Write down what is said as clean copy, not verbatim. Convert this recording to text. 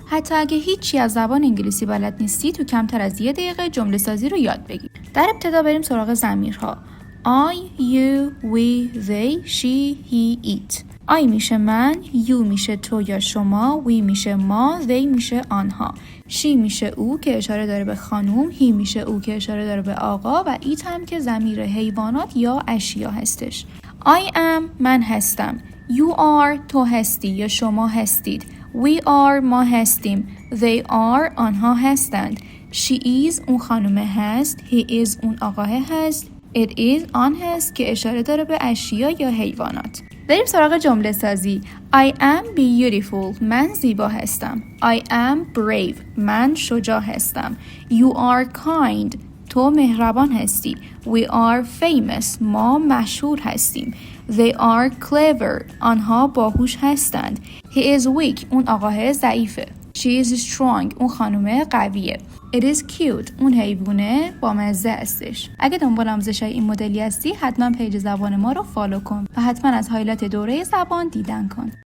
حتی اگه هیچی از زبان انگلیسی بلد نیستی تو کمتر از 1 دقیقه جمله سازی رو یاد بگیر. در ابتدا بریم سراغ ضمیرها. I, you, we, they, she, he, it. I میشه من، you میشه تو یا شما، we میشه ما، they میشه آنها. she میشه او که اشاره داره به خانوم، he میشه او که اشاره داره به آقا و it هم که ضمیر حیوانات یا اشیا هستش. I am من هستم. You are تو هستی یا شما هستید. We are ما هستیم. They are آنها هستند. She is اون خانومه هست. He is اون آقاه هست. It is آن هست که اشاره داره به اشیا یا حیوانات. بریم سراغ جمله سازی. I am beautiful من زیبا هستم. I am brave من شجاع هستم. You are kind تو مهربان هستی. We are famous ما مشهور هستیم. They are clever آنها باهوش هستند. He is weak اون آقاه ضعیفه. She is strong اون خانومه قویه. It is cute اون حیوانه با مزه هستش. اگه دنبال آموزش‌های این مدلی هستی حتما پیج زبان ما رو فالو کن و حتما از هایلایت دوره زبان دیدن کن.